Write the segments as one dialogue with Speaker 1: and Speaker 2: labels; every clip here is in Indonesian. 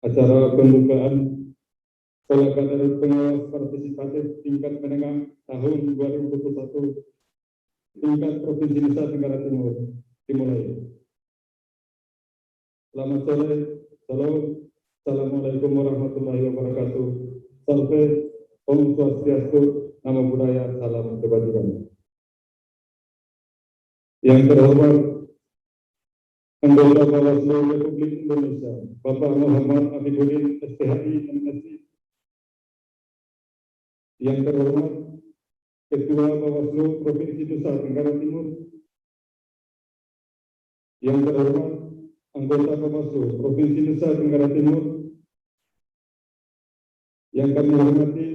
Speaker 1: acara pembukaan Sekolah Kader Pengawas Partisipatif Tingkat Menengah tahun 2021 tingkat Provinsi Nusa Tenggara Timur dimulai. Selamat sore, Assalamualaikum warahmatullahi wabarakatuh. Salve, Om Swastiastu, Namo Buddhaya, Salam Kebajikan. Yang terhormat Anggota Bawaslu Republik Indonesia, Bapak Muhammad Afifuddin, SPHI, MSI. Yang terhormat Ketua Bawaslu Provinsi Nusa Tenggara Timur. Yang terhormat Anggota Bawaslu Provinsi Nusa Tenggara Timur. Yang kami hormati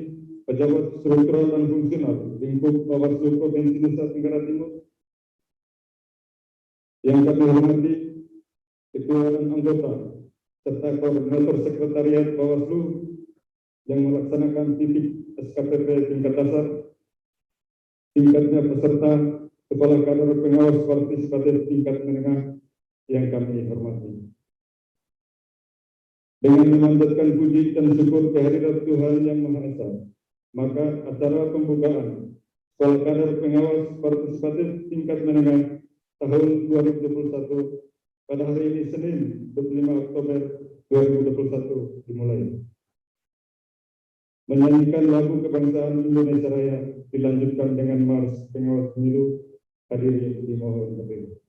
Speaker 1: pejabat struktural dan fungsional lingkup Bawaslu Provinsi Nusa Tenggara Timur. Yang kami hormati Ketua dan anggota serta koordinator sekretariat Bawaslu yang melaksanakan titik SKPP tingkat dasar, tingkatnya peserta Sekolah Kader Pengawas Partisipatif tingkat menengah yang kami hormati. Dengan memanjatkan puji dan syukur kehadirat Tuhan Yang Maha Esa, maka acara pembukaan Sekolah Kader Pengawas Partisipatif tingkat menengah tahun 2021 pada hari ini Senin 25 Oktober 2021 dimulai. Menyanyikan lagu kebangsaan Indonesia Raya dilanjutkan dengan Mars Pengawas Pemilu. Hadirin dimohon berdiri.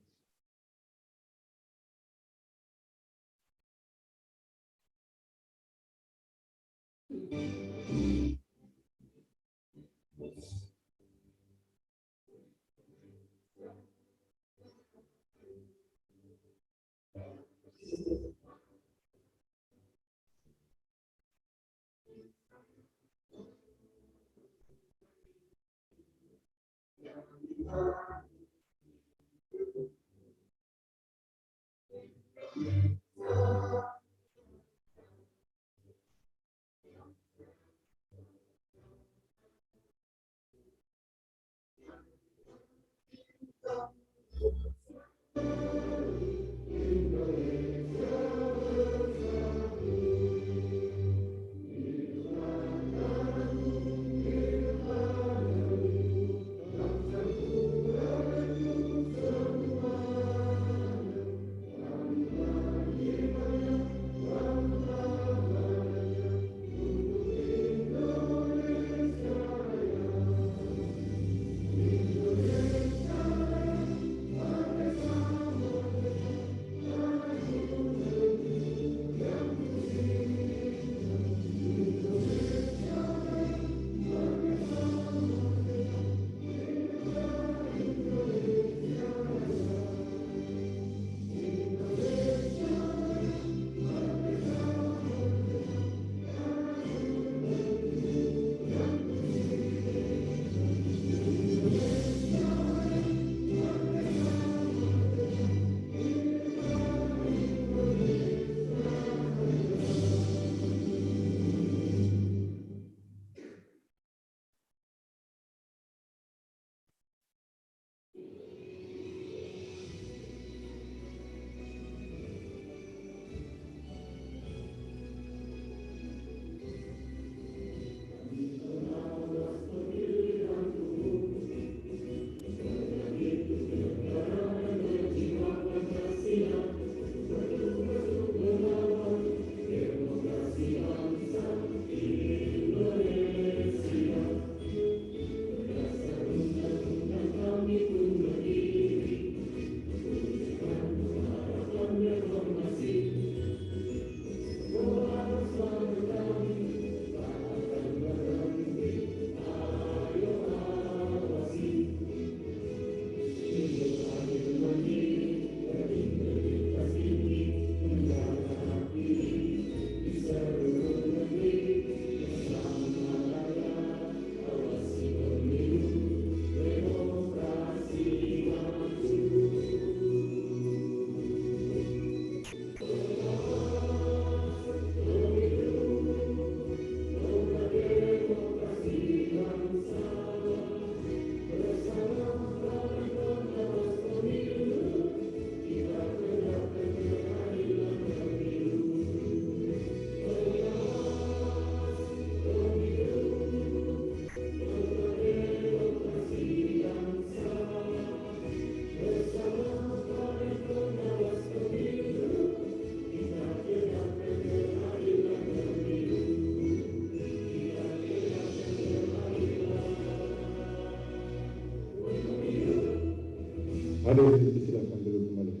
Speaker 1: hadir disilakan dulu kembali.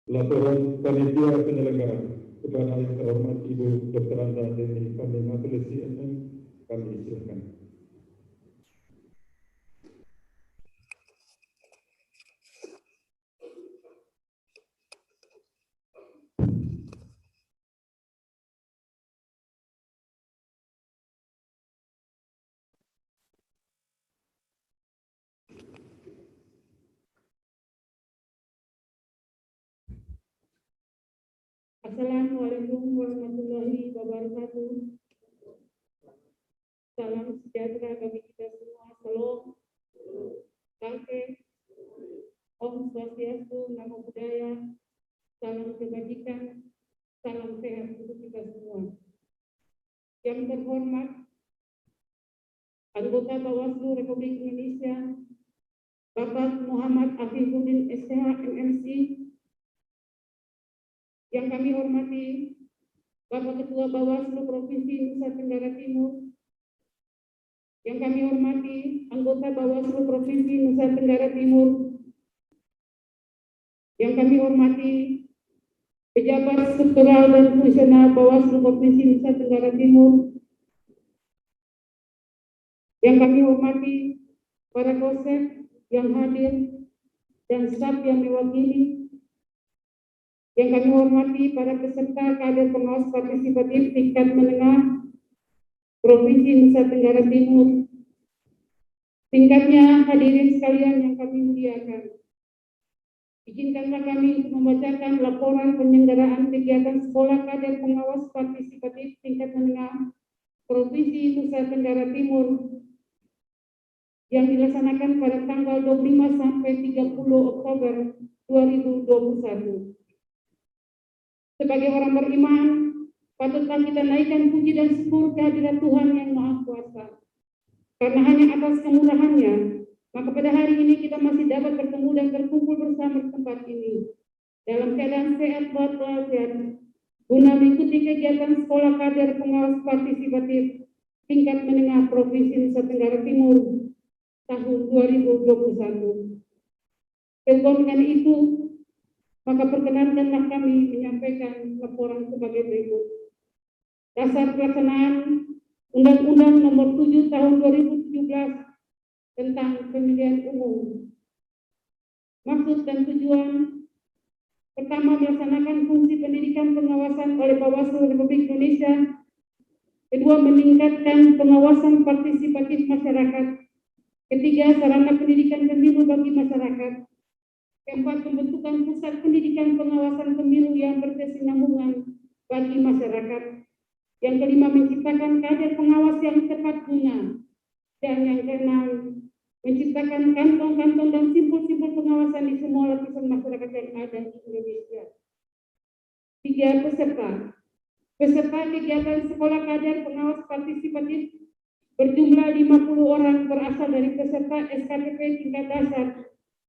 Speaker 1: Laporan panitia penyelenggara kepada yang terhormat Ibu Dr. Anta Deni Pandey Majelis CNM kami silakan.
Speaker 2: Assalamualaikum warahmatullahi wabarakatuh. Salam sejahtera bagi kita semua. Salam, Salam, Om Swastiastu, Namo Buddhaya, salam kebajikan, salam sehat untuk kita semua. Yang terhormat, anggota Bawaslu Republik Indonesia, Bapak Muhammad Afifuddin SH MMC, yang kami hormati Bapak Ketua Bawaslu Provinsi Nusa Tenggara Timur, yang kami hormati anggota Bawaslu Provinsi Nusa Tenggara Timur, yang kami hormati pejabat struktural dan fungsional Bawaslu Provinsi Nusa Tenggara Timur, yang kami hormati para kosek yang hadir dan staf yang mewakili, yang kami hormati para peserta kader pengawas partisipatif tingkat menengah Provinsi Nusa Tenggara Timur. Tingkatnya hadirin sekalian yang kami muliakan. Izinkanlah kami untuk membacakan laporan penyelenggaraan kegiatan sekolah kader pengawas partisipatif tingkat menengah Provinsi Nusa Tenggara Timur yang dilaksanakan pada tanggal 25 sampai 30 Oktober 2021. Sebagai orang beriman, patutlah kita naikkan puji dan syukur kehadirat Tuhan yang Maha Kuasa. Karena hanya atas kemurahan-Nya, maka pada hari ini kita masih dapat bertemu dan berkumpul bersama di tempat ini. Dalam keadaan sehat walafiat, guna mengikuti kegiatan sekolah kader pengawas partisipatif tingkat menengah Provinsi Nusa Tenggara Timur tahun 2021. Dengan itu, maka perkenankanlah kami menyampaikan laporan sebagai berikut. Dasar pelaksanaan Undang-Undang Nomor 7 Tahun 2017 tentang Pemilihan Umum. Maksud dan tujuan: pertama, melaksanakan fungsi pendidikan pengawasan oleh Bawaslu Republik Indonesia. Kedua, meningkatkan pengawasan partisipatif masyarakat. Ketiga, sarana pendidikan pemilu bagi masyarakat. Keempat, pembentukan pusat pendidikan pengawasan pemilu yang berkesinambungan bagi masyarakat. Yang kelima, menciptakan kader pengawas yang tepat guna. Dan yang keenam, menciptakan kantong-kantong dan simpul-simpul pengawasan di semua lapisan masyarakat yang ada di Indonesia. 3. Peserta kegiatan sekolah kader pengawas partisipatif berjumlah 50 orang berasal dari peserta SKPP tingkat dasar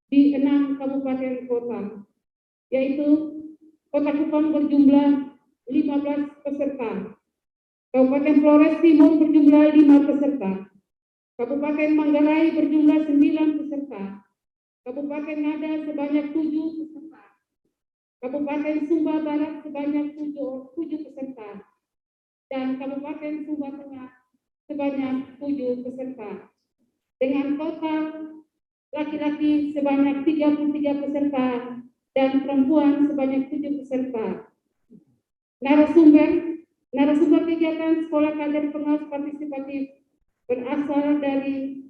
Speaker 2: di 6 kabupaten kota, yaitu Kota Kupang berjumlah 15 peserta, Kabupaten Flores Timur berjumlah 5 peserta, Kabupaten Manggarai berjumlah 9 peserta, Kabupaten Ngada sebanyak 7 peserta, Kabupaten Sumba Barat sebanyak 7 peserta, dan Kabupaten Sumba Tengah sebanyak 7 peserta. Dengan total laki-laki sebanyak 33 peserta dan perempuan sebanyak 7 peserta. Narasumber kegiatan sekolah kader pengawas partisipatif berasal dari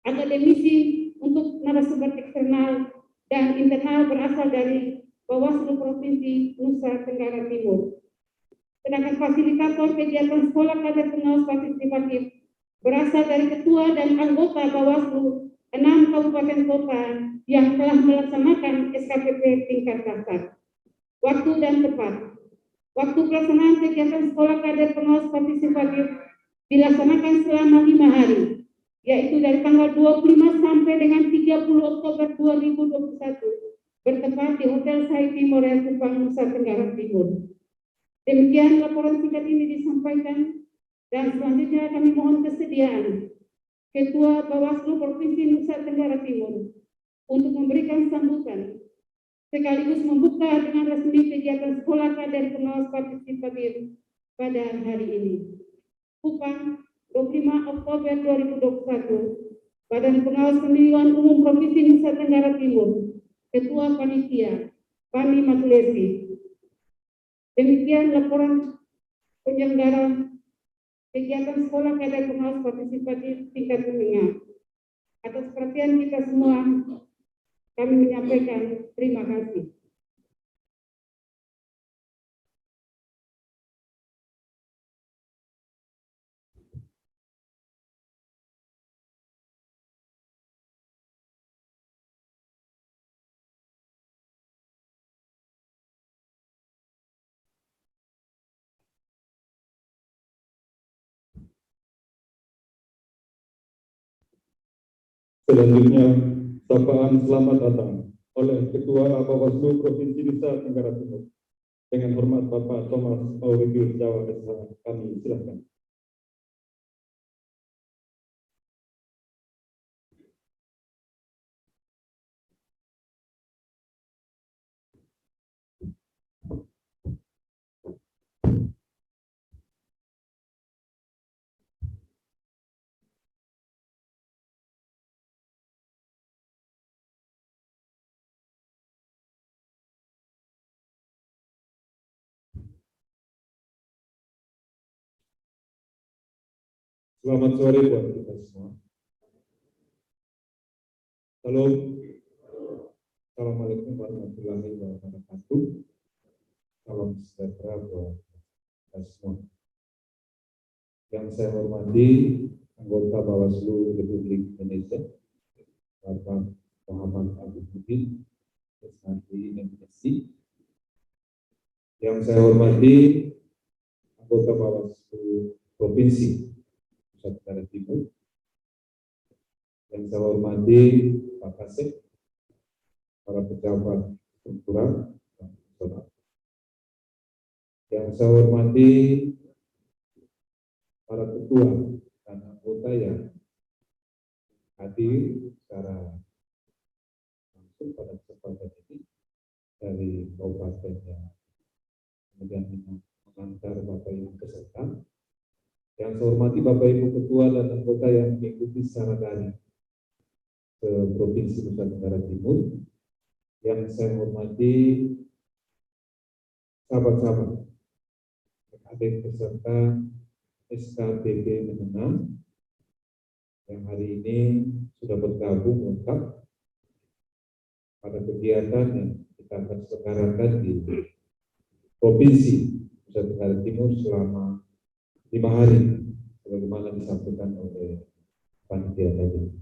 Speaker 2: akademisi untuk narasumber eksternal dan internal berasal dari Bawaslu Provinsi Nusa Tenggara Timur. Sedangkan fasilitator kegiatan sekolah kader pengawas partisipatif berasal dari ketua dan anggota Bawaslu 6 kabupaten kota yang telah melaksanakan SKPP tingkat dasar. Waktu dan tempat. Waktu pelaksanaan kegiatan sekolah kader pengawas partisipatif dilaksanakan selama 5 hari, yaitu dari tanggal 25 sampai dengan 30 Oktober 2021, bertempat di Hotel Saiti Moreal Kupang, Nusa Tenggara Timur. Demikian laporan singkat ini disampaikan Dan selanjutnya kami mohon kesediaan Ketua Bawaslu Provinsi Nusa Tenggara Timur untuk memberikan sambutan sekaligus membuka dengan resmi kegiatan Sekolah Kader Pengawas Partisipatif pada hari ini. Kupang, 25 Oktober 2021, Badan Pengawas Pemilihan Umum Provinsi Nusa Tenggara Timur, Ketua Panitia, Pani Matulesi. Demikian laporan penyelenggara kegiatan Sekolah Kader Pengawas Partisipatif tingkat menengah. Atas perhatian kita semua, kami menyampaikan terima kasih.
Speaker 1: Selanjutnya, sapaan selamat datang oleh Ketua Bawaslu Provinsi Nusa Tenggara Timur. Dengan hormat Bapak Thomas Aurikius Jawa SH, kami silakan. Selamat sore buat kita semua. Halo. Assalamualaikum warahmatullahi wabarakatuh. Salam sejahtera buat kita semua. Yang saya hormati anggota Bawaslu Republik Indonesia, Bapak Muhammad Abdul Muhyiddin, SNI MSI. Yang saya hormati anggota Bawaslu Provinsi Nusa Tenggara Timur. Yang saya hormati Pak Kasek, para pejabat struktural dan nasional. Yang saya hormati para ketua dan anggota yang hadir secara langsung pada kesempatan ini dari kabupaten yang kemudian mengantar Bapak Ibu peserta. Yang saya hormati Bapak Ibu ketua dan anggota yang mengikuti secara daring ke Provinsi Nusa Tenggara Timur. Yang saya hormati sahabat-sahabat adik peserta SKPP Menengah yang hari ini sudah bergabung lengkap pada kegiatan yang kita akan selenggarakan di Provinsi Nusa Tenggara Timur selama 5 hari, sebagaimana disampaikan oleh panitia tadi.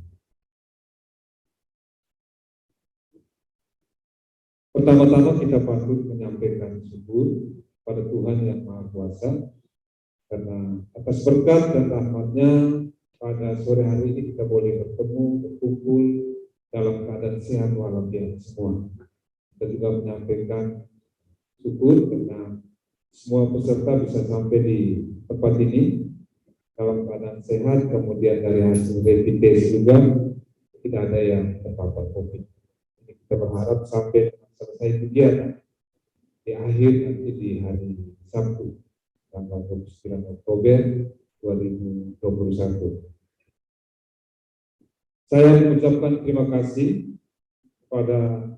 Speaker 1: Pertama-tama kita patut menyampaikan syukur pada Tuhan Yang Maha Kuasa karena atas berkat dan rahmat-Nya pada sore hari ini kita boleh bertemu, berkumpul dalam keadaan sehat walafiat semua. Kita juga menyampaikan syukur karena semua peserta bisa sampai di tempat ini dalam keadaan sehat, kemudian dari hasil rapid test juga tidak ada yang terpapar COVID. Kita berharap sampai selesai kegiatan di akhir nanti di hari Sabtu tanggal 29 Oktober 2021. Saya mengucapkan terima kasih kepada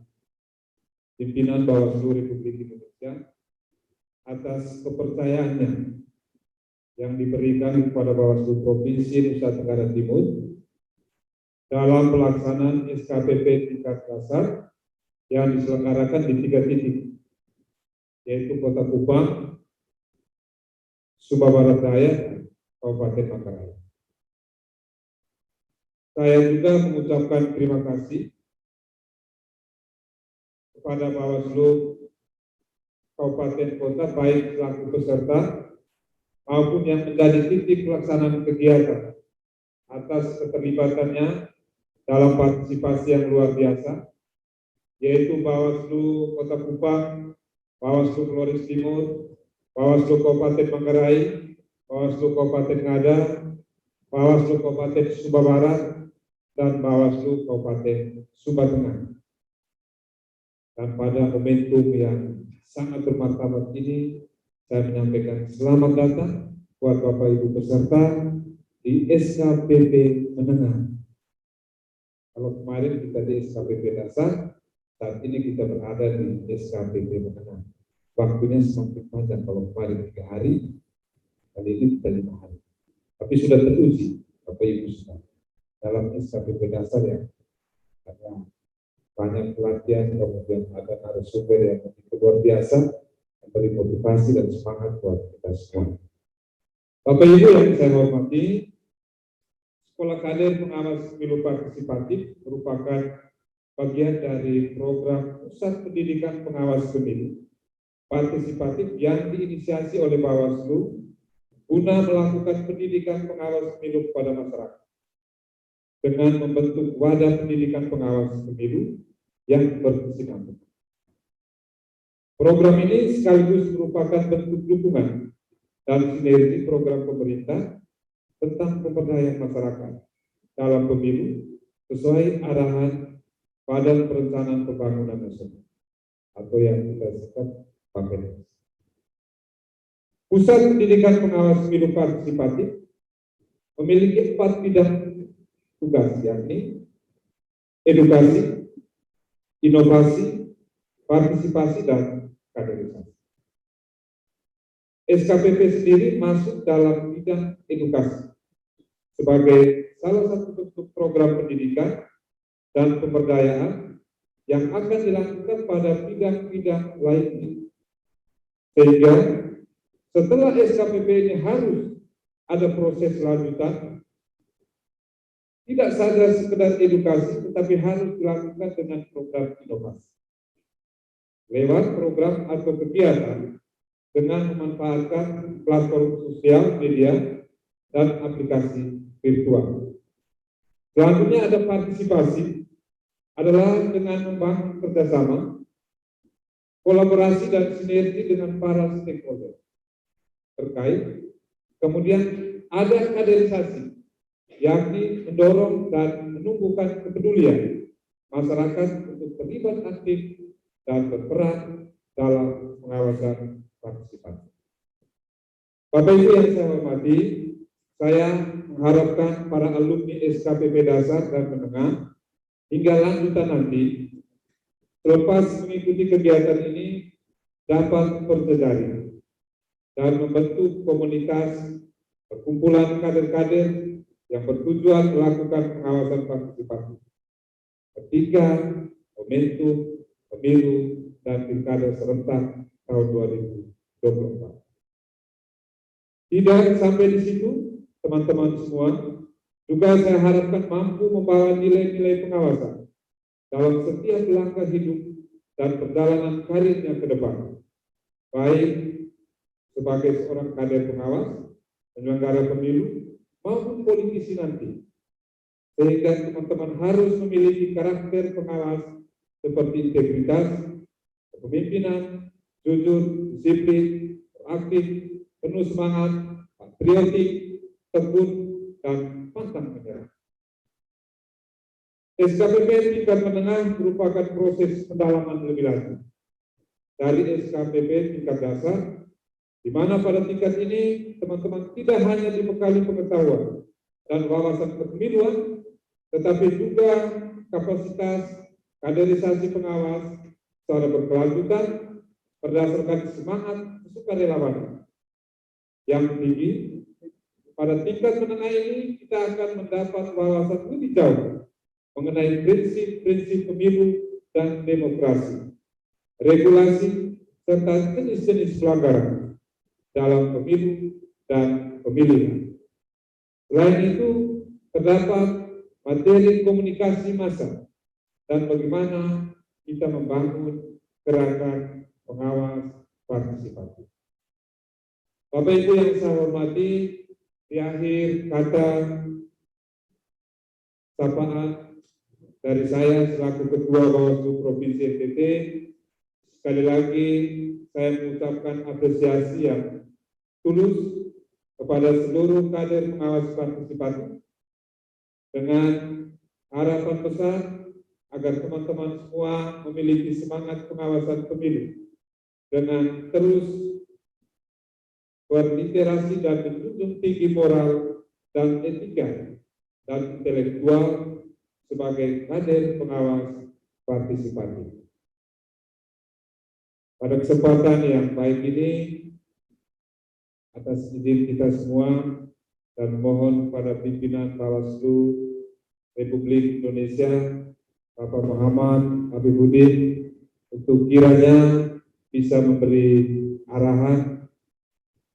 Speaker 1: pimpinan Bawaslu Republik Indonesia atas kepercayaannya yang diberikan kepada Bawaslu Provinsi Nusa Tenggara Timur dalam pelaksanaan SKPP tingkat dasar yang diselenggarakan di 3 titik, yaitu Kota Kupang, Sumba Barat Daya, dan Kabupaten Manggarai. Saya juga mengucapkan terima kasih kepada Bawaslu Kabupaten Kota, baik selaku peserta maupun yang menjadi titik pelaksanaan kegiatan, atas keterlibatannya dalam partisipasi yang luar biasa, yaitu Bawaslu Kota Kupang, Bawaslu Flores Timur, Bawaslu Kabupaten Manggarai, Bawaslu Kabupaten Ngada, Bawaslu Kabupaten Sumba Barat, dan Bawaslu Kabupaten Sumba Tengah. Dan pada momentum yang sangat bermartabat ini, saya menyampaikan selamat datang buat Bapak Ibu peserta di SKPP Menengah. Kalau kemarin kita di SKPP Dasar, saat ini kita berada di SKPP Menengah. Waktunya semakin panjang, kalau kemarin 3 hari, kali ini kita 5 hari. Tapi sudah teruji, Bapak Ibu semua, dalam SKPP Dasar ya, karena banyak pelatihan, kemudian ada narasumber yang luar biasa, memberi motivasi dan semangat buat kita semua. Bapak Ibu yang saya hormati, Sekolah Kader Pengawas Pemilu Partisipatif merupakan bagian dari program Pusat Pendidikan Pengawas Pemilu Partisipatif yang diinisiasi oleh Bawaslu guna melakukan pendidikan pengawas pemilu kepada masyarakat dengan membentuk wadah pendidikan pengawas pemilu yang berkesinambungan. Program ini sekaligus merupakan bentuk dukungan dan sinergi program pemerintah tentang pemberdayaan masyarakat dalam pemilu sesuai arahan Badan Perencanaan Pembangunan Nasional atau yang kita sebut BAPENAS. Pusat Pendidikan Pengawas Pemilu Partisipatif memiliki 4 bidang tugas, yakni edukasi, inovasi, partisipasi, dan kaderisasi. SKPP sendiri masuk dalam bidang edukasi sebagai salah satu bentuk program pendidikan dan pemberdayaan yang akan dilakukan pada bidang-bidang lainnya. Sehingga setelah SKPP ini harus ada proses lanjutan, tidak saja sekedar edukasi, tetapi harus dilakukan dengan program inovasi. Lewat program atau kegiatan dengan memanfaatkan platform sosial media dan aplikasi virtual. Selanjutnya ada partisipasi, adalah dengan membangun kerjasama, kolaborasi dan sinergi dengan para stakeholder terkait. Kemudian ada kaderisasi, yakni mendorong dan menumbuhkan kepedulian masyarakat untuk terlibat aktif dan berperan dalam pengawasan partisipatif. Bapak Ibu yang saya hormati, saya mengharapkan para alumni SKPP Dasar dan Menengah hingga lanjutan nanti, selepas mengikuti kegiatan ini, dapat berjejaring dan membentuk komunitas perkumpulan kader-kader yang bertujuan melakukan pengawasan partisipatif ketika momentum pemilu dan pilkada serentak tahun 2024. Tidak sampai di situ, teman-teman semua, juga saya harapkan mampu membawa nilai-nilai pengawasan dalam setiap langkah hidup dan perjalanan karirnya ke depan, baik sebagai seorang kader pengawas, penyelenggara pemilu, maupun politisi nanti. Sehingga teman-teman harus memiliki karakter pengawas seperti integritas, kepemimpinan, jujur, disiplin, proaktif, penuh semangat, patriotik, tekun, dan pantang menyerah. SKPP tingkat menengah merupakan proses pendalaman lebih lanjut dari SKPP tingkat dasar, di mana pada tingkat ini teman-teman tidak hanya dibekali pengetahuan dan wawasan kepemiluan, tetapi juga kapasitas kaderisasi pengawas secara berkelanjutan berdasarkan semangat kesukarelawanan yang tinggi. Pada tingkat menengah ini kita akan mendapat wawasan lebih jauh mengenai prinsip-prinsip pemilu dan demokrasi, regulasi, serta jenis-jenis pelanggaran dalam pemilu dan pemilihan. Selain itu, terdapat materi komunikasi massa dan bagaimana kita membangun gerakan pengawas partisipatif. Bapak Ibu yang saya hormati, di akhir kata sapaan dari saya selaku Ketua Bawaslu Provinsi NTT, sekali lagi saya mengucapkan apresiasi yang tulus kepada seluruh kader pengawas partisipatif dengan harapan besar agar teman-teman semua memiliki semangat pengawasan pemilu dengan terus berliterasi dan menjunjung tinggi moral dan etika dan intelektual sebagai kader pengawas partisipatif. Pada kesempatan yang baik ini, atas izin kita semua dan mohon pada pimpinan Bawaslu Republik Indonesia, Bapak Muhammad Habibuddin, untuk kiranya bisa memberi arahan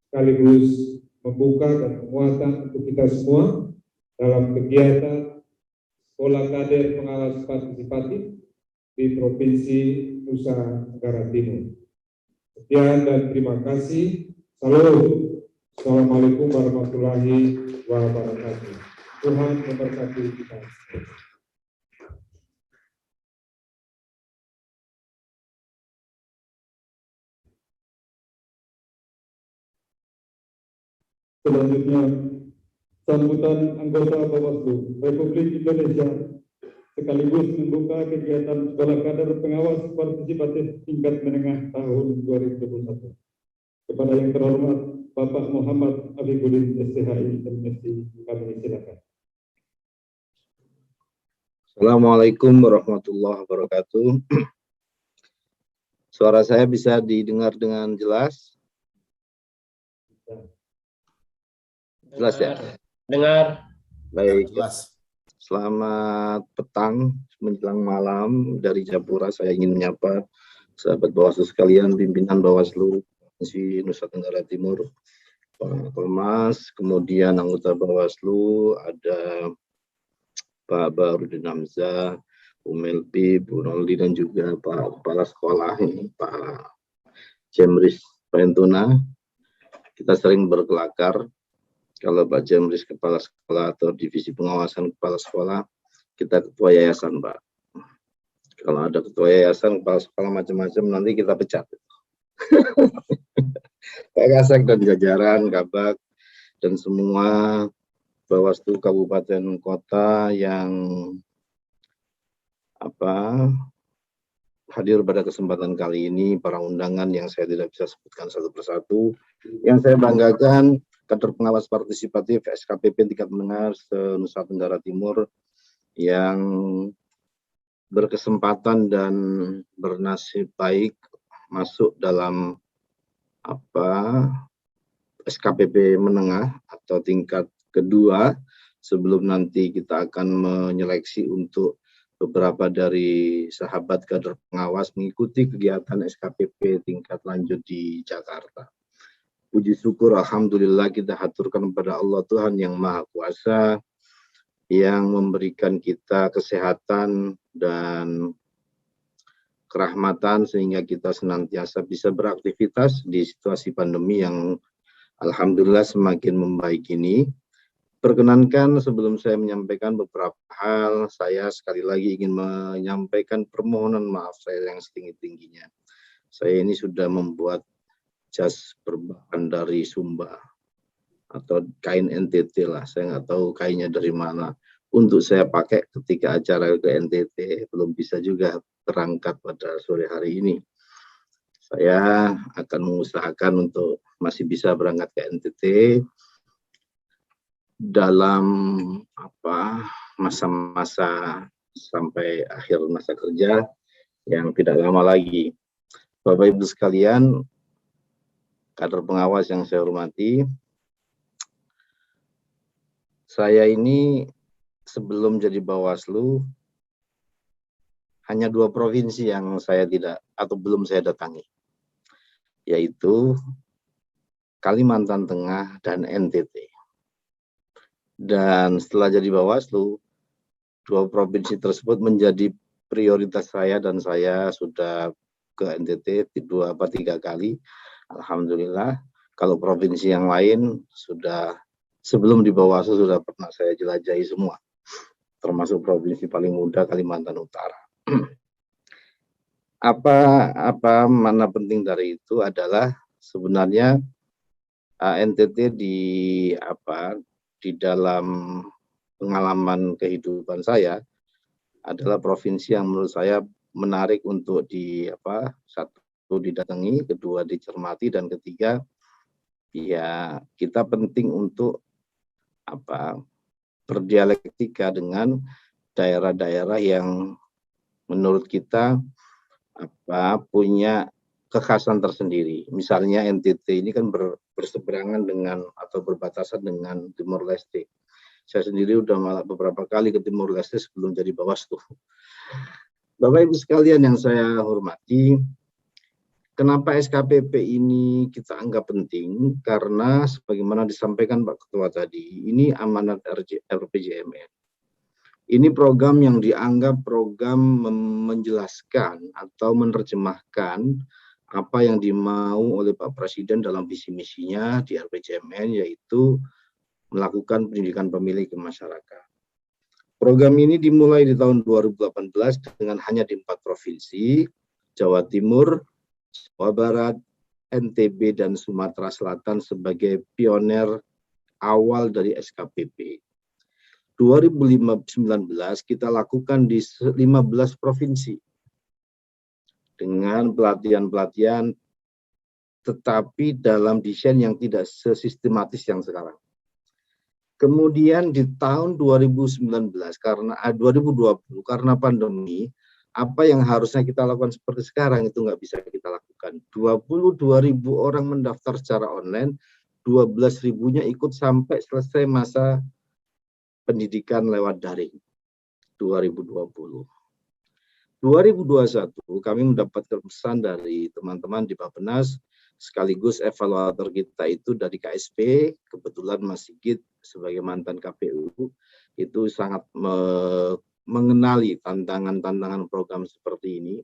Speaker 1: sekaligus membuka dan penguatan untuk kita semua dalam kegiatan Sekolah Kader Pengawas Partisipatif di Provinsi Nusa Tenggara Timur. Sekian dan terima kasih. Salam. Assalamualaikum warahmatullahi wabarakatuh. Tuhan memberkati kita. Selanjutnya, sambutan anggota Bawaslu Republik Indonesia sekaligus membuka kegiatan Sekolah Kader Pengawas Partisipatif tingkat menengah tahun 2021. Kepada yang terhormat Bapak Muhammad Habibuddin STHI MSc, kami silakan.
Speaker 3: Assalamualaikum warahmatullahi wabarakatuh. Suara saya bisa didengar dengan jelas? Jelas ya?
Speaker 4: Dengar.
Speaker 3: Baik.
Speaker 4: Jelas.
Speaker 3: Selamat petang menjelang malam dari Japura. Saya ingin menyapa sahabat Bawaslu sekalian, pimpinan Bawaslu Provinsi Nusa Tenggara Timur, Pak Kolmas, kemudian anggota Bawaslu ada Pak Barudin Hamzah, Bu Melpi, Bu Noldi, dan juga Pak Kepala Sekolah ini, Pak Jemris Pentuna. Kita sering berkelakar kalau Pak Jemris Kepala Sekolah atau Divisi Pengawasan Kepala Sekolah, kita ketua yayasan, Pak. Kalau ada ketua yayasan, kepala sekolah macam-macam, nanti kita pecat. Pak Kasek dan jajaran, Kabak, dan semua Bawaslu Kabupaten Kota yang hadir pada kesempatan kali ini, para undangan yang saya tidak bisa sebutkan satu persatu. Yang saya banggakan, kader pengawas partisipatif SKPP tingkat menengah se-Nusa Tenggara Timur yang berkesempatan dan bernasib baik masuk dalam SKPP menengah atau tingkat kedua, sebelum nanti kita akan menyeleksi untuk beberapa dari sahabat kader pengawas mengikuti kegiatan SKPP tingkat lanjut di Jakarta. Puji syukur, alhamdulillah kita haturkan kepada Allah Tuhan yang Maha Kuasa yang memberikan kita kesehatan dan kerahmatan sehingga kita senantiasa bisa beraktivitas di situasi pandemi yang alhamdulillah semakin membaik ini. Perkenankan sebelum saya menyampaikan beberapa hal, saya sekali lagi ingin menyampaikan permohonan maaf saya yang setinggi-tingginya. Saya ini sudah membuat jas berbahan dari Sumba atau kain NTT lah, saya nggak tahu kainnya dari mana, untuk saya pakai ketika acara ke NTT. Belum bisa juga berangkat pada sore hari ini. Saya akan mengusahakan untuk masih bisa berangkat ke NTT dalam masa-masa sampai akhir masa kerja yang tidak lama lagi. Bapak Ibu sekalian, kader pengawas yang saya hormati, saya ini sebelum jadi Bawaslu hanya 2 provinsi yang saya tidak atau belum saya datangi, yaitu Kalimantan Tengah dan NTT. Dan setelah jadi Bawaslu, 2 provinsi tersebut menjadi prioritas saya dan saya sudah ke NTT 2-3 kali. Alhamdulillah. Kalau provinsi yang lain sudah sebelum di Bawaslu sudah pernah saya jelajahi semua, termasuk provinsi paling muda Kalimantan Utara. Apa mana penting dari itu adalah sebenarnya NTT di dalam pengalaman kehidupan saya adalah provinsi yang menurut saya menarik untuk satu didatangi, kedua dicermati, dan ketiga ya kita penting untuk berdialektika dengan daerah-daerah yang menurut kita punya kekhasan tersendiri. Misalnya NTT ini kan berseberangan dengan atau berbatasan dengan Timor Leste. Saya sendiri udah malah beberapa kali ke Timor Leste sebelum jadi Bawaslu. Bapak Ibu sekalian yang saya hormati, kenapa SKPP ini kita anggap penting? Karena sebagaimana disampaikan Pak Ketua tadi, ini amanat RPJMN. Ini program yang dianggap program menjelaskan atau menerjemahkan apa yang dimau oleh Pak Presiden dalam visi misinya di RPJMN, yaitu melakukan pendidikan pemilih ke masyarakat. Program ini dimulai di tahun 2018 dengan hanya di 4 provinsi, Jawa Timur, Jawa Barat, NTB, dan Sumatera Selatan sebagai pioner awal dari SKPP. 2019 kita lakukan di 15 provinsi dengan pelatihan-pelatihan, tetapi dalam desain yang tidak sesistematis yang sekarang. Kemudian di tahun 2019 karena pandemi, apa yang harusnya kita lakukan seperti sekarang itu nggak bisa kita lakukan. 22.000 orang mendaftar secara online, 12.000-nya ikut sampai selesai masa pendidikan lewat daring 2020. 2021 kami mendapatkan pesan dari teman-teman di Bappenas, sekaligus evaluator kita itu dari KSP, kebetulan Mas Sigit sebagai mantan KPU itu sangat mengenali tantangan-tantangan program seperti ini.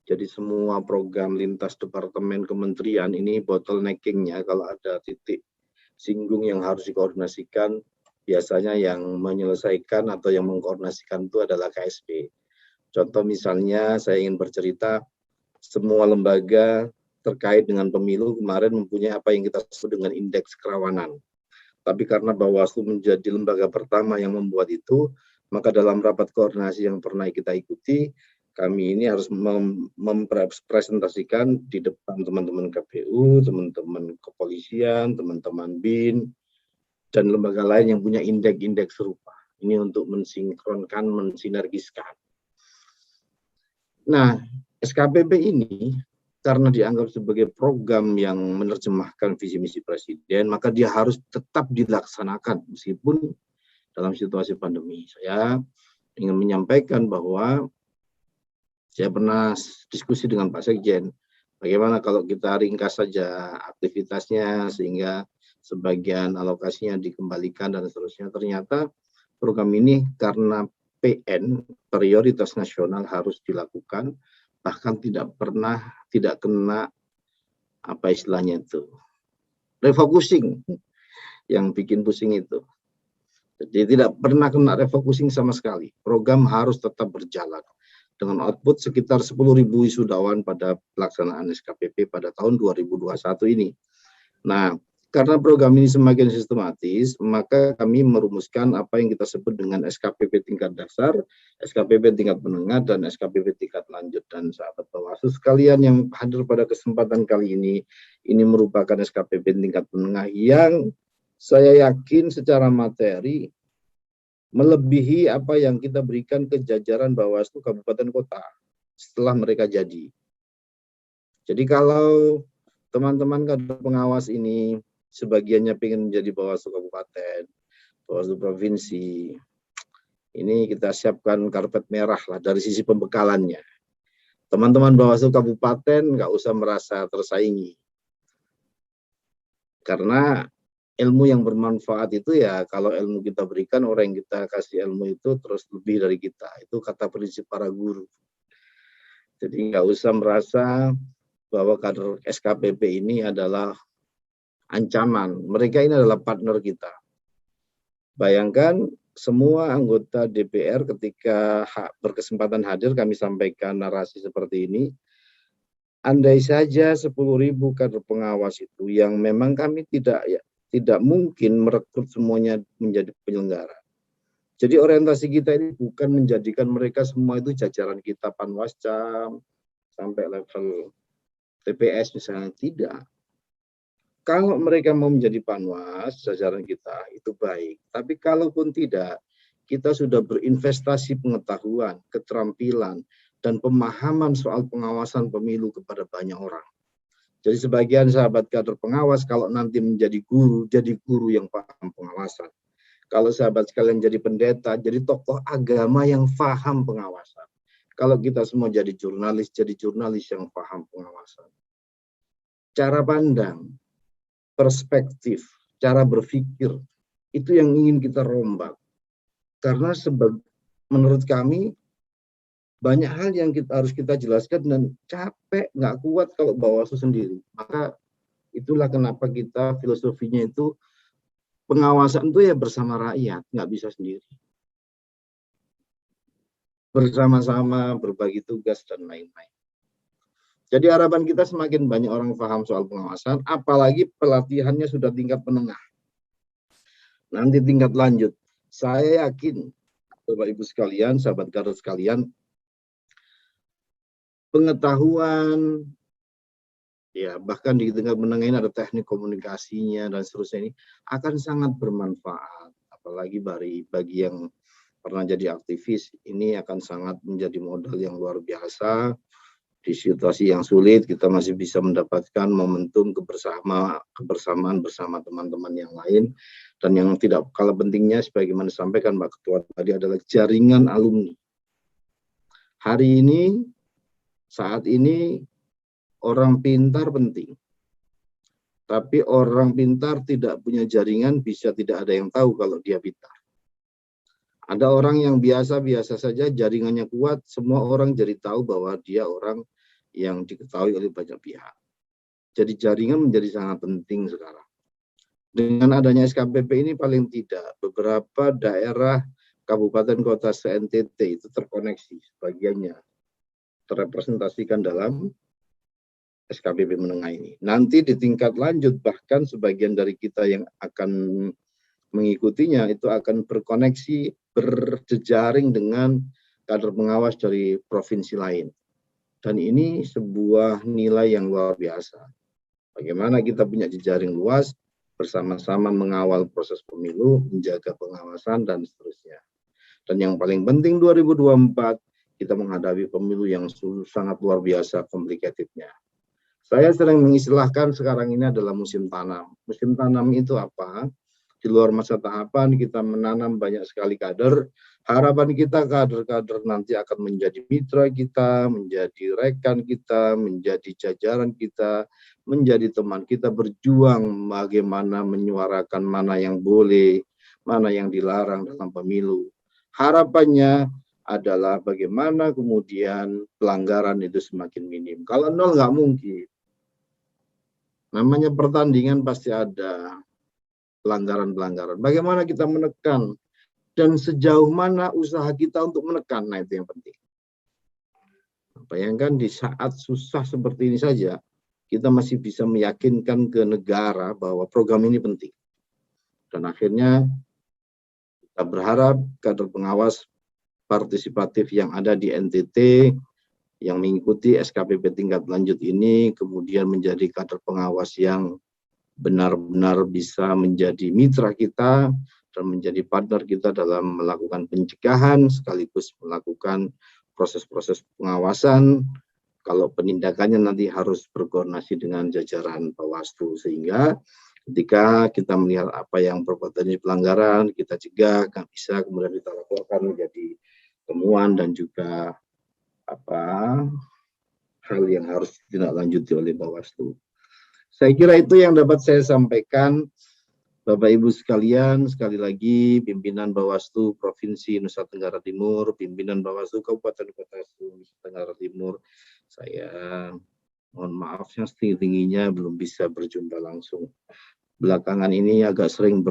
Speaker 3: Jadi semua program lintas departemen kementerian ini bottlenecking-nya kalau ada titik singgung yang harus dikoordinasikan, biasanya yang menyelesaikan atau yang mengkoordinasikan itu adalah KSP. Contoh misalnya saya ingin bercerita, semua lembaga terkait dengan pemilu kemarin mempunyai apa yang kita sebut dengan indeks kerawanan. Tapi karena Bawaslu menjadi lembaga pertama yang membuat itu, maka dalam rapat koordinasi yang pernah kita ikuti, kami ini harus mempresentasikan di depan teman-teman KPU, teman-teman kepolisian, teman-teman BIN, dan lembaga lain yang punya indeks-indeks serupa. Ini untuk mensinkronkan, mensinergiskan. Nah, SKPP ini karena dianggap sebagai program yang menerjemahkan visi misi Presiden, maka dia harus tetap dilaksanakan meskipun dalam situasi pandemi. Saya ingin menyampaikan bahwa saya pernah diskusi dengan Pak Sekjen, bagaimana kalau kita ringkas saja aktivitasnya sehingga sebagian alokasinya dikembalikan dan seterusnya. Ternyata program ini karena PN, prioritas nasional, harus dilakukan, bahkan tidak kena refocusing, yang bikin pusing itu. Jadi tidak pernah kena refocusing sama sekali. Program harus tetap berjalan dengan output sekitar 10.000 wisudawan pada pelaksanaan SKPP pada tahun 2021 ini. Nah, karena program ini semakin sistematis, maka kami merumuskan apa yang kita sebut dengan SKPP tingkat dasar, SKPP tingkat menengah, dan SKPP tingkat lanjut. Dan sahabat Bawaslu sekalian yang hadir pada kesempatan kali ini merupakan SKPP tingkat menengah yang saya yakin secara materi melebihi apa yang kita berikan ke jajaran Bawaslu Kabupaten Kota setelah mereka jadi. Jadi kalau teman-teman kader pengawas ini sebagiannya ingin menjadi Bawaslu Kabupaten, Bawaslu Provinsi, ini kita siapkan karpet merah lah dari sisi pembekalannya. Teman-teman Bawaslu Kabupaten nggak usah merasa tersaingi. Karena ilmu yang bermanfaat itu ya kalau ilmu kita berikan, orang yang kita kasih ilmu itu terus lebih dari kita. Itu kata prinsip para guru. Jadi nggak usah merasa bahwa kader SKPP ini adalah ancaman. Mereka ini adalah partner kita. Bayangkan semua anggota DPR ketika berkesempatan hadir kami sampaikan narasi seperti ini. andai saja 10.000 kader pengawas itu yang memang kami tidak mungkin merekrut semuanya menjadi penyelenggara. Jadi orientasi kita ini bukan menjadikan mereka semua itu jajaran kita Panwascam sampai level TPS misalnya, tidak. Kalau mereka mau menjadi Panwas, jajaran kita, itu baik. Tapi kalaupun tidak, kita sudah berinvestasi pengetahuan, keterampilan, dan pemahaman soal pengawasan pemilu kepada banyak orang. Jadi sebagian sahabat kader pengawas kalau nanti menjadi guru, jadi guru yang paham pengawasan. Kalau sahabat sekalian jadi pendeta, jadi tokoh agama yang paham pengawasan. Kalau kita semua jadi jurnalis yang paham pengawasan. Cara pandang, perspektif, cara berpikir, itu yang ingin kita rombak. Karena menurut kami, banyak hal yang harus kita jelaskan dan capek, nggak kuat kalau Bawaslu sendiri. Maka itulah kenapa kita filosofinya itu, pengawasan itu ya bersama rakyat, nggak bisa sendiri. Bersama-sama, berbagi tugas, dan lain-lain. Jadi harapan kita semakin banyak orang paham soal pengawasan, apalagi pelatihannya sudah tingkat menengah. Nanti tingkat lanjut. Saya yakin, Bapak Ibu sekalian, sahabat kader sekalian, pengetahuan, ya bahkan di tingkat menengah ini ada teknik komunikasinya dan seterusnya, ini akan sangat bermanfaat. Apalagi bagi yang pernah jadi aktivis, ini akan sangat menjadi modal yang luar biasa. Di situasi yang sulit, kita masih bisa mendapatkan momentum kebersamaan bersama teman-teman yang lain. Dan yang tidak kalah pentingnya, sebagaimana disampaikan Pak Ketua tadi, adalah jaringan alumni. Hari ini, saat ini, orang pintar penting. Tapi orang pintar tidak punya jaringan, bisa tidak ada yang tahu kalau dia pintar. Ada orang yang biasa-biasa saja, jaringannya kuat, semua orang jadi tahu bahwa dia orang yang diketahui oleh banyak pihak. Jadi jaringan menjadi sangat penting sekarang. Dengan adanya SKPP ini paling tidak beberapa daerah kabupaten kota se-NTT itu terkoneksi, sebagiannya terrepresentasikan dalam SKPP menengah ini. Nanti di tingkat lanjut bahkan sebagian dari kita yang akan mengikutinya itu akan berkoneksi, berjejaring dengan kader pengawas dari provinsi lain. Dan ini sebuah nilai yang luar biasa. Bagaimana kita punya jejaring luas, bersama-sama mengawal proses pemilu, menjaga pengawasan, dan seterusnya. Dan yang paling penting 2024, kita menghadapi pemilu yang sangat luar biasa komplikatednya. Saya sering mengistilahkan sekarang ini adalah musim tanam. Musim tanam itu apa? Di luar masa tahapan kita menanam banyak sekali kader. Harapan kita kader-kader nanti akan menjadi mitra kita, menjadi rekan kita, menjadi jajaran kita, menjadi teman kita, berjuang bagaimana menyuarakan mana yang boleh, mana yang dilarang dalam pemilu. Harapannya adalah bagaimana kemudian pelanggaran itu semakin minim. Kalau nol nggak mungkin. Namanya pertandingan pasti ada pelanggaran-pelanggaran. Bagaimana kita menekan dan sejauh mana usaha kita untuk menekan, nah itu yang penting. Bayangkan di saat susah seperti ini saja, kita masih bisa meyakinkan ke negara bahwa program ini penting. Dan akhirnya kita berharap kader pengawas partisipatif yang ada di NTT yang mengikuti SKPP tingkat lanjut ini kemudian menjadi kader pengawas yang benar-benar bisa menjadi mitra kita dan menjadi partner kita dalam melakukan pencegahan sekaligus melakukan proses-proses pengawasan. Kalau penindakannya nanti harus berkoordinasi dengan jajaran Bawaslu, sehingga ketika kita melihat apa yang berpotensi pelanggaran, kita cegah, nggak bisa kemudian kita laporkan menjadi temuan dan juga hal yang harus ditindaklanjuti oleh Bawaslu. Saya kira itu yang dapat saya sampaikan, Bapak Ibu sekalian. Sekali lagi, pimpinan Bawaslu Provinsi Nusa Tenggara Timur, pimpinan Bawaslu Kabupaten Kota Nusa Tenggara Timur, saya mohon maaf yang setinggi-tingginya belum bisa berjumpa langsung. Belakangan ini agak sering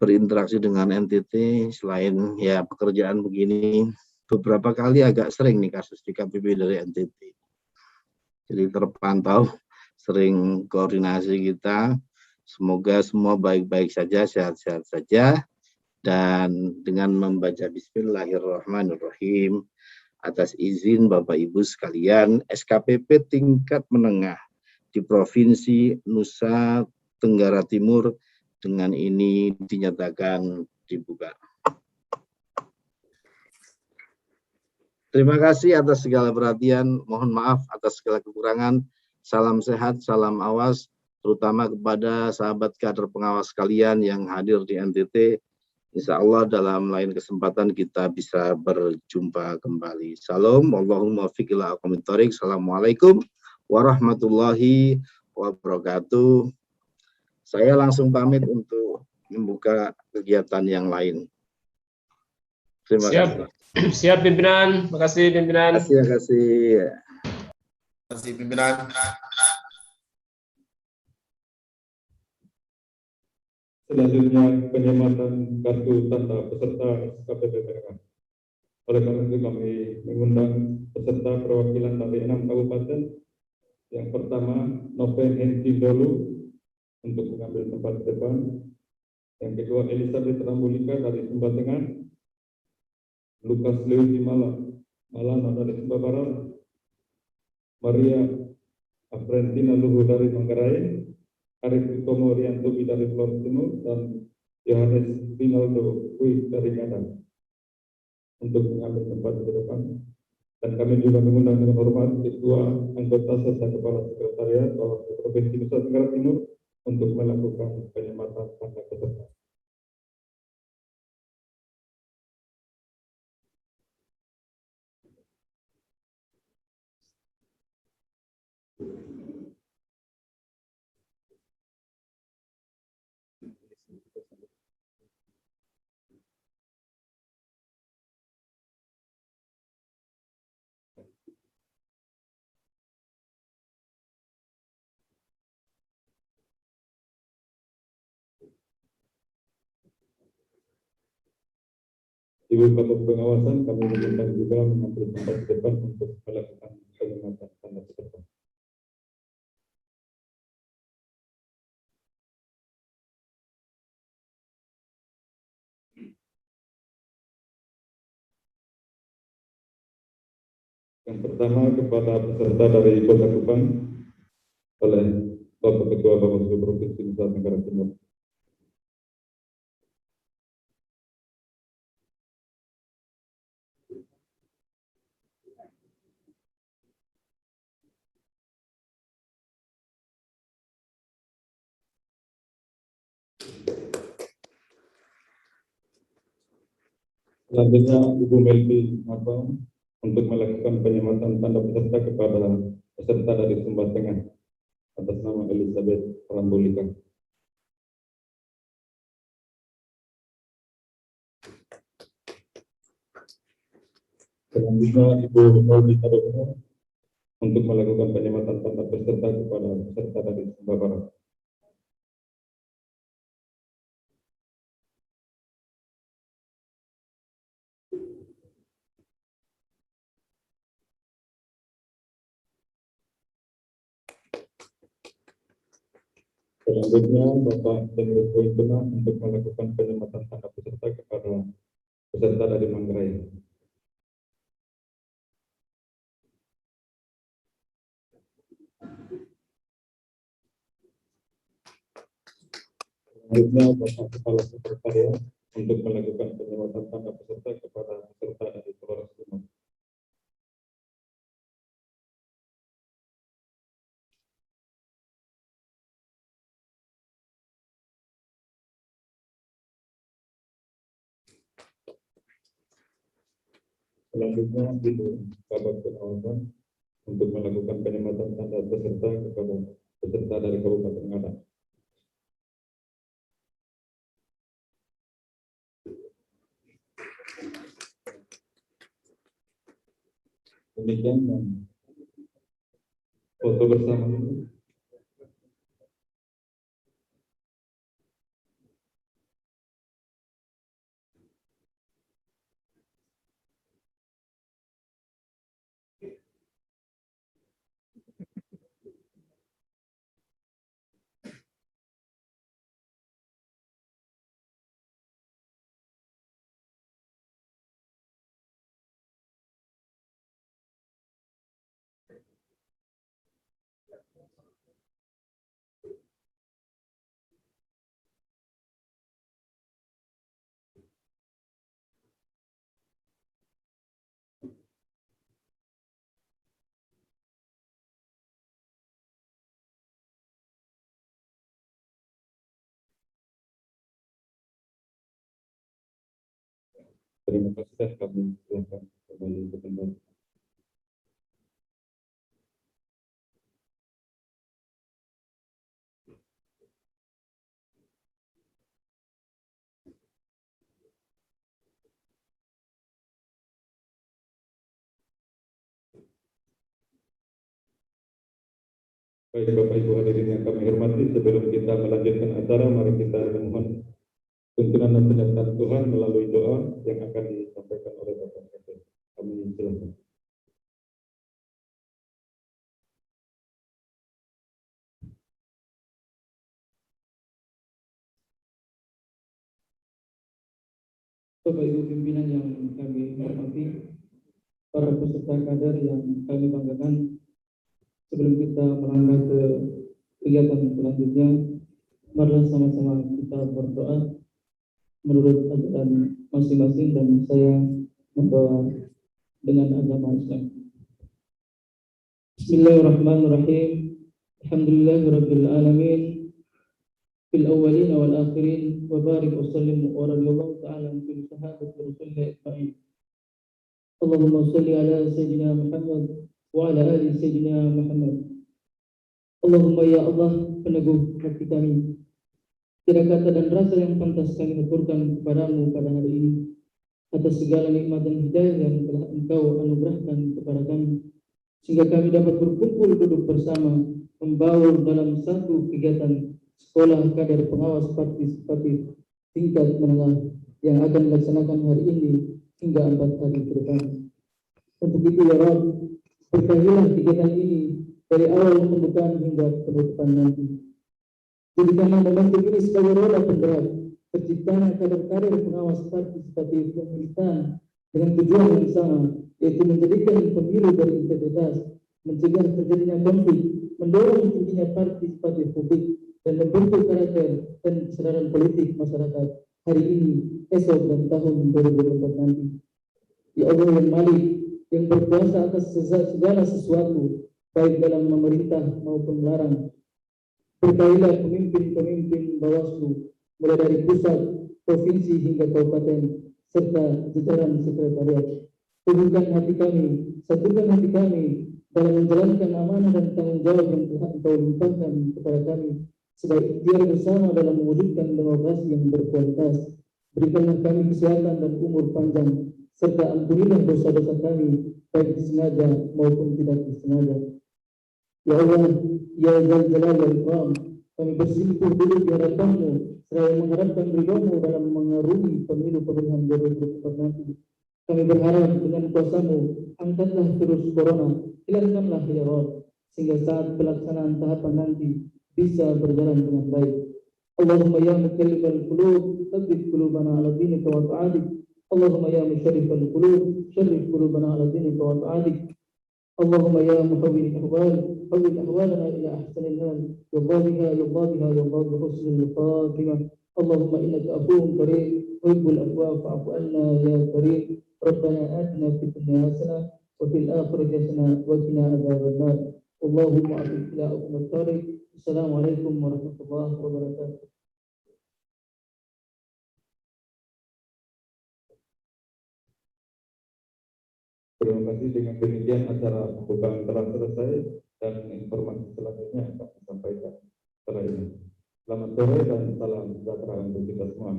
Speaker 3: berinteraksi dengan NTT, selain ya pekerjaan begini, beberapa kali agak sering nih kasus di KPP dari NTT. Jadi terpantau sering koordinasi kita. Semoga semua baik-baik saja, sehat-sehat saja. Dan dengan membaca Bismillahirrahmanirrahim, atas izin Bapak Ibu sekalian, SKPP tingkat menengah di Provinsi Nusa Tenggara Timur dengan ini dinyatakan dibuka. Terima kasih atas segala perhatian. Mohon maaf atas segala kekurangan. Salam sehat, salam awas, terutama kepada sahabat kader pengawas kalian yang hadir di NTT. Insya Allah dalam lain kesempatan kita bisa berjumpa kembali. Salam, Allahumma fiqh ila aqwamit thoriq. Assalamualaikum warahmatullahi wabarakatuh. Saya langsung pamit untuk membuka kegiatan yang lain. Terima kasih.
Speaker 4: Siap pimpinan, makasih pimpinan.
Speaker 3: Terima kasih.
Speaker 5: Terima kasih pimpinan.
Speaker 1: Selanjutnya penyematan kartu tanda peserta SKPP PNK. Oleh karena itu kami mengundang peserta perwakilan dari 6 kabupaten. Yang pertama Noven Henti Dolu untuk mengambil tempat di depan. Yang kedua Elizabeth Rambulika dari Sumba Tengah. Lukas Leusi Malana dari Sumba Barat. Maria Afrentina Luhu dari Manggarai. Arif Utomo Riantobi dari Flores Timur dan Yohanes Rinaldo Kui dari Medan untuk mengambil tempat di depan. Dan kami juga mengundang dengan hormat Ketua Anggota serta Kepala Sekretariat Bawaslu Provinsi Nusa Tenggara Timur untuk melakukan penyematan tanda peserta. Ibu Kapten Pengawasan kami mengundang juga mengambil tempat di depan untuk melakukan penyematan tanda peserta. Yang pertama kepada peserta dari Kota Kupang oleh Bapak Ketua Bawaslu Provinsi Nusa Tenggara Timur. Selanjutnya Ibu Melvi Mabang untuk melakukan penyematan tanda peserta kepada peserta dari Sumba Tengah atas nama Elizabeth Rambulika. Selanjutnya Ibu Noldi Tadono untuk melakukan penyematan tanda peserta kepada peserta dari Sumba Barat. Selanjutnya Bapak Tenru Pointuna untuk melakukan penyematan tanda peserta kepada peserta dari Manggarai. Selanjutnya Bapak Kepala Sekretariat untuk melakukan penyematan tanda peserta kepada peserta dari Flores Timur. Selanjutnya Ibu Bapak Pengawasan untuk melakukan penyematan tanda peserta kepada peserta dari Kabupaten Ngada. Demikian dan foto bersama ini. Terima kasih dan kami silakan kembali ke tempat. Baik Bapak Ibu hadirin yang kami hormati, sebelum kita melanjutkan acara, mari kita memohon tuntunan dan penyertaan Tuhan melalui doa yang akan disampaikan oleh Bapak Kapten. Kami silakan.
Speaker 6: Bapak Ibu pimpinan yang kami hormati, para peserta kader yang kami banggakan, sebelum kita melangkah ke kegiatan selanjutnya, marilah sama-sama kita berdoa menurut ajaran masing-masing dan saya membawa dengan agama Islam. Bismillahirrahmanirrahim. Alhamdulillahirabbil alamin. Fil awwalin wal akhirin wa barik wa sallim wa radhiyallahu ta'ala an kulli sahabati rasulillah ajma'in. Allahumma shalli ala sayyidina Muhammad wa ala ali sayyidina Muhammad. Allahumma ya Allah, peneguh hati kami, tidak kata dan rasa yang pantas kami haturkan kepadamu pada hari ini atas segala nikmat dan hidayah yang telah Engkau anugerahkan kepada kami, sehingga kami dapat berkumpul duduk bersama membaur dalam satu kegiatan sekolah kader pengawas partisipatif tingkat menengah yang akan dilaksanakan hari ini hingga 4 hari ke depan. Untuk itu ya Rabb, berkahilah kegiatan ini dari awal pembukaan hingga penutupan nanti. Jadikanlah momentum ini sebagai roda penggerak terciptanya kader-kader pengawas partisipatif yang militan dengan tujuan yang sama, yaitu menjadikan pemilu berintegritas, mencegah terjadinya konflik, mendorong tingginya partisipatif publik, dan membentuk karakter dan kesadaran politik masyarakat hari ini, esok, dan tahun 2024 nanti. Ya Allah yang Malik, yang berkuasa atas segala sesuatu, baik dalam memerintah maupun melarang, berkahilah pemimpin-pemimpin Bawaslu, mulai dari pusat, provinsi hingga kabupaten, serta jajaran sekretariat. Teguhkan hati kami, satukan hati kami dalam menjalankan amanah dan tanggung jawab yang telah Engkau limpahkan kepada kami, sebagai ikhtiar bersama dalam mewujudkan demokrasi yang berkualitas. Berikanlah kami kesehatan dan umur panjang, serta ampunilah dosa-dosa kami, baik disengaja maupun tidak disengaja. Ya Allah, ya Zal Jalal wal Ikram, kami bersimpuh duduk di hadapan-Mu, seraya mengharapkan ridho-Mu dalam mengarungi pemilu pemilihan 2024 nanti. Kami berharap dengan kuasa-Mu, angkatlah virus corona, hilangkanlah ya Rabb, sehingga saat pelaksanaan tahapan nanti bisa berjalan dengan baik. Allahumma ya mukallibal qulub, tsabbit qulubana ala dinika wa ta'adik. Allahumma ya musyrifal qulub, syarrif qulubana ala dinika wa ta'adik. Allahumma ya muhawwil ahwal, hawwil ahwalana ila ahsanil hal, yadda biha yadda husnul khatimah. Allahumma innaka afuwwun karim, tuhibbul afwa fa'fu anna ya karim. Rabbana atina fid dunya hasanah wa fil akhirati hasanah wa qina adzabannar. Allahumma atik ila umat tarik. Assalamualaikum warahmatullahi wabarakatuh.
Speaker 1: Terima kasih. Dengan demikian acara pembukaan telah selesai dan informasi selanjutnya akan disampaikan setelah ini. Selamat sore dan salam sejahtera untuk kita semua.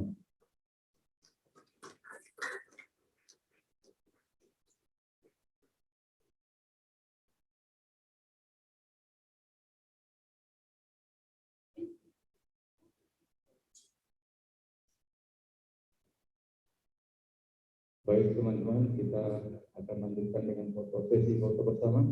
Speaker 1: Baik teman-teman, kita akan lanjutkan dengan sesi foto bersama.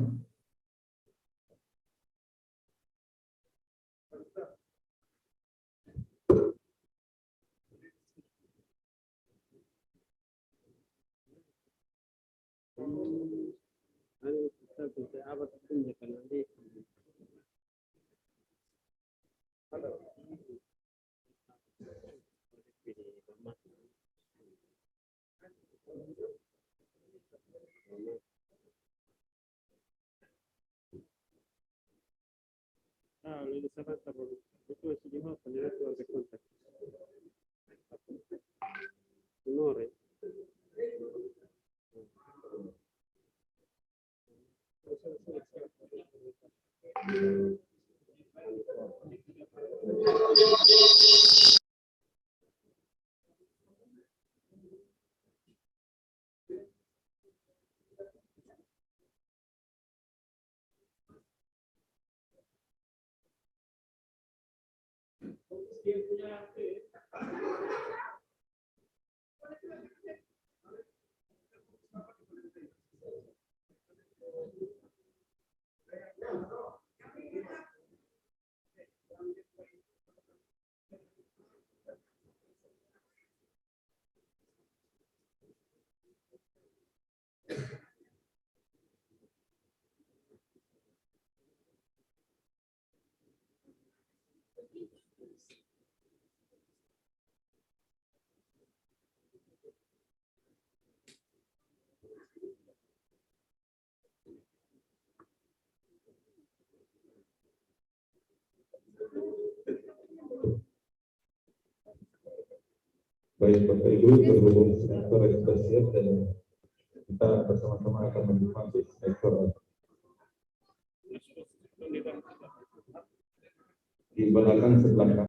Speaker 1: Baik Bapak Ibu, berhubung sektor yang sudah siap dan kita bersama-sama akan menikmati sektor di belakang sebelah kanan.